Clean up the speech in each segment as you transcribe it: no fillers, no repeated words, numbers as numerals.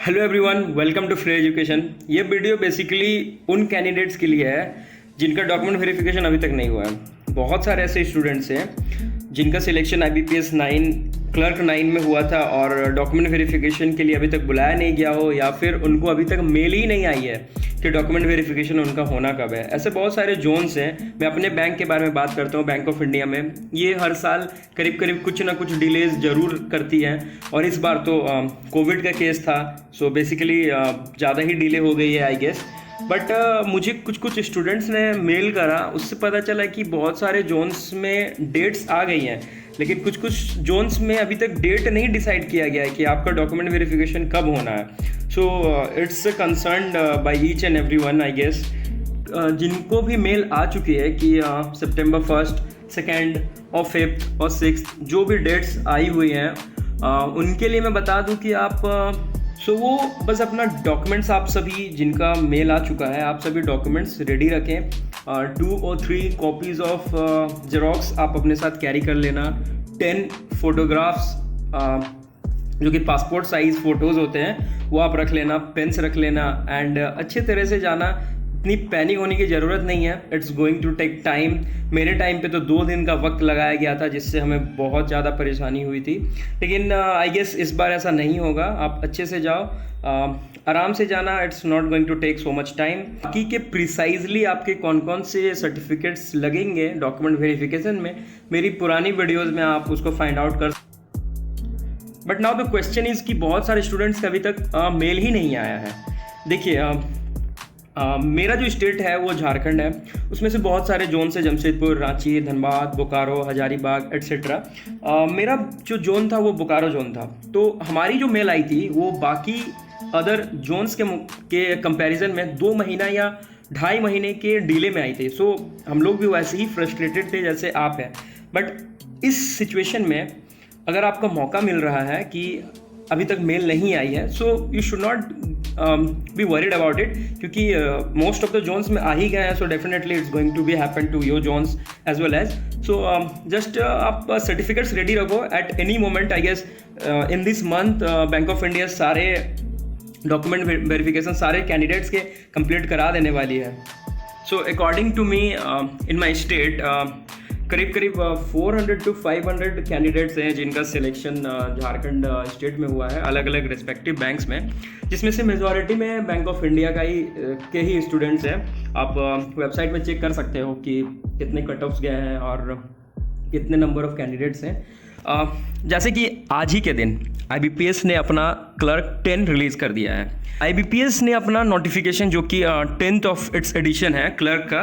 Hello everyone, welcome to free education. ये video basically उन candidates के लिए है जिनका डॉक्यूमेंट वेरिफिकेशन अभी तक नहीं हुआ है। बहुत सारे ऐसे स्टूडेंट्स हैं जिनका सिलेक्शन IBPS 9 क्लर्क 9 में हुआ था और डॉक्यूमेंट वेरिफिकेशन के लिए अभी तक बुलाया नहीं गया हो, या फिर उनको अभी तक मेल ही नहीं आई है कि डॉक्यूमेंट वेरिफिकेशन उनका होना कब है। ऐसे बहुत सारे जोन्स हैं। मैं अपने बैंक के बारे में बात करता हूँ। बैंक ऑफ इंडिया में ये हर साल करीब करीब कुछ ना कुछ डिलेज ज़रूर करती है, और इस बार तो कोविड का केस था, सो बेसिकली ज़्यादा ही डिले हो गई है आई गेस। बट मुझे कुछ स्टूडेंट्स ने मेल करा, उससे पता चला कि बहुत सारे जोन्स में डेट्स आ गई हैं, लेकिन कुछ जोन्स में अभी तक डेट नहीं डिसाइड किया गया है कि आपका डॉक्यूमेंट वेरिफिकेशन कब होना है। So it's concern by each and every one I guess. जिनको भी मेल आ चुकी है कि सितंबर 1, 2 और 5 और 6 जो भी डेट्स आई हुई हैं, उनके लिए मैं बता दूं कि आप वो बस अपना डॉक्यूमेंट्स, आप सभी जिनका मेल आ चुका है, आप सभी डॉक्यूमेंट्स रेडी रखें। 2 और 3 कॉपीज़ ऑफ जेरोक्स आप अपने साथ कैरी कर लेना। 10 फोटोग्राफ्स जो कि पासपोर्ट साइज़ फ़ोटोज़ होते हैं वो आप रख लेना, पेन्स रख लेना, एंड अच्छे तरह से जाना। इतनी पैनिक होने की ज़रूरत नहीं है। It's going to take time. मेरे टाइम पे तो 2 दिन का वक्त लगाया गया था, जिससे हमें बहुत ज़्यादा परेशानी हुई थी, लेकिन आई गेस इस बार ऐसा नहीं होगा। आप अच्छे से जाओ, आराम से जाना। It's not going to take so much time. बाकी के प्रिसाइजली आपके कौन कौन से सर्टिफिकेट्स लगेंगे डॉक्यूमेंट वेरिफिकेशन में, मेरी पुरानी वीडियोज़ में आप उसको फाइंड आउट कर। But now the question is कि बहुत सारे स्टूडेंट्स का अभी तक मेल ही नहीं आया है। देखिए, मेरा जो स्टेट है वो झारखंड है। उसमें से बहुत सारे जोन से जमशेदपुर, रांची, धनबाद, बोकारो, हजारीबाग एट्सेट्रा। मेरा जो जोन था वो बोकारो जोन था। तो हमारी जो मेल आई थी वो बाकी अदर जोन्स के कंपैरिजन में 2 महीना या 2.5 महीने के डिले में आई थी। सो हम लोग भी वैसे ही फ्रस्ट्रेटेड थे जैसे आप हैं। बट इस सिचुएशन में अगर आपका मौका मिल रहा है कि अभी तक मेल नहीं आई है, so you should not be worried about it, क्योंकि मोस्ट ऑफ द जोन्स में आ ही गए हैं। So definitely it's going to be happen to your zones as well as. सो जस्ट आप सर्टिफिकेट्स रेडी रखो at any moment. I guess in this month Bank of India सारे document verification सारे कैंडिडेट्स के कंप्लीट करा देने वाली है। So according to me in my state करीब 400 to 500 कैंडिडेट्स हैं जिनका सिलेक्शन झारखंड स्टेट में हुआ है, अलग अलग रिस्पेक्टिव बैंक्स में, जिसमें से मेजॉरिटी में बैंक ऑफ इंडिया के ही स्टूडेंट्स हैं। आप वेबसाइट में चेक कर सकते हो कि कितने कट ऑफ्स गए हैं और कितने नंबर ऑफ कैंडिडेट्स हैं। जैसे कि आज ही के दिन IBPS ने अपना क्लर्क 10 रिलीज़ कर दिया है। IBPS ने अपना नोटिफिकेशन जो कि 10th ऑफ इट्स एडिशन है क्लर्क का,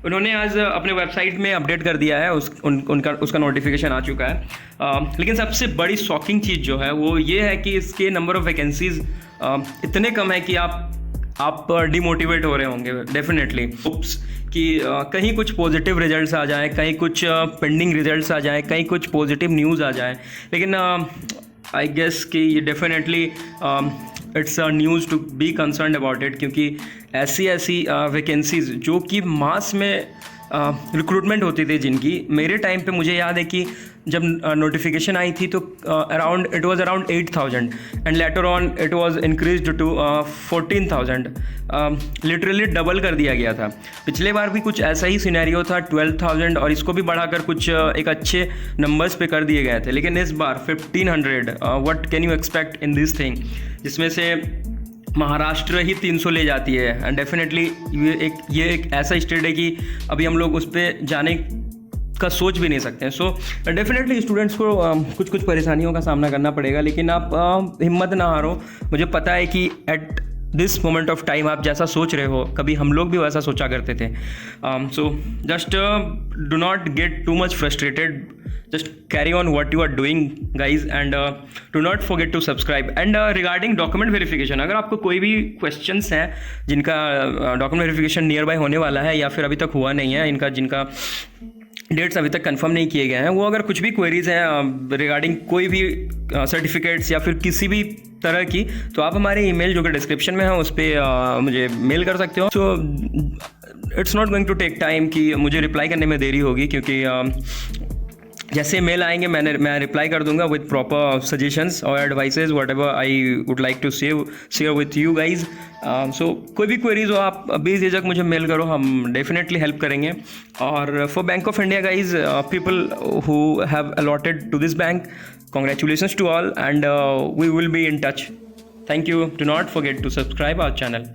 उन्होंने आज अपने वेबसाइट में अपडेट कर दिया है। उसका नोटिफिकेशन आ चुका है। लेकिन सबसे बड़ी शॉकिंग चीज़ जो है वो ये है कि इसके नंबर ऑफ वैकेंसीज इतने कम है कि आप डिमोटिवेट हो रहे होंगे डेफिनेटली। होप्स कि कहीं कुछ पॉजिटिव रिजल्ट्स आ जाएँ, कहीं कुछ पेंडिंग रिजल्ट्स आ जाएँ, कहीं कुछ पॉजिटिव न्यूज़ आ जाए। लेकिन आई गेस कि ये definitely it's a news to be concern about it, क्योंकि ऐसी वैकेंसीज़ जो कि मास में रिक्रूटमेंट होती थी जिनकी, मेरे टाइम पे मुझे याद है कि जब नोटिफिकेशन आई थी तो it was around 8,000 and later on it was increased to 14,000। Literally double कर दिया गया था। पिछले बार भी कुछ ऐसा ही सिनेरियो था, 12,000, और इसको भी बढ़ाकर कुछ एक अच्छे नंबर्स पे कर दिए गए थे। लेकिन इस बार 1,500, what can you expect in this thing, जिसमें से महाराष्ट्र ही 300 ले जाती है। एंड डेफिनेटली ये एक ऐसा स्टेट है कि अभी हम लोग उस पर जाने का सोच भी नहीं सकते हैं। सो डेफिनेटली स्टूडेंट्स को कुछ परेशानियों का सामना करना पड़ेगा, लेकिन आप हिम्मत ना हारो। मुझे पता है कि at this moment of time आप जैसा सोच रहे हो, कभी हम लोग भी वैसा सोचा करते थे। So just do not gate too much frustrated, just carry on what you are doing guys, and do not forget to subscribe. And regarding document verification, अगर आपको कोई भी questions हैं जिनका document verification नियर बाय होने वाला है या फिर अभी तक हुआ नहीं है, जिनका डेट्स अभी तक कंफर्म नहीं किए गए हैं, वो अगर कुछ भी क्वेरीज हैं रिगार्डिंग कोई भी सर्टिफिकेट्स या फिर किसी भी तरह की, तो आप हमारे ईमेल जो कि डिस्क्रिप्शन में है उस पर मुझे मेल कर सकते हो। So it's not going to take time कि मुझे रिप्लाई करने में देरी होगी, क्योंकि जैसे मेल आएंगे मैं रिप्लाई कर दूंगा विद प्रॉपर सजेशंस और advices whatever I would like to share with you guys. So कोई भी क्वेरीज हो आप बेझिझक मुझे मेल करो, हम डेफिनेटली हेल्प करेंगे। और for Bank of India guys, people who have allotted to this bank, congratulations to all, and we will be in touch. Thank you. Do not forget to subscribe our channel.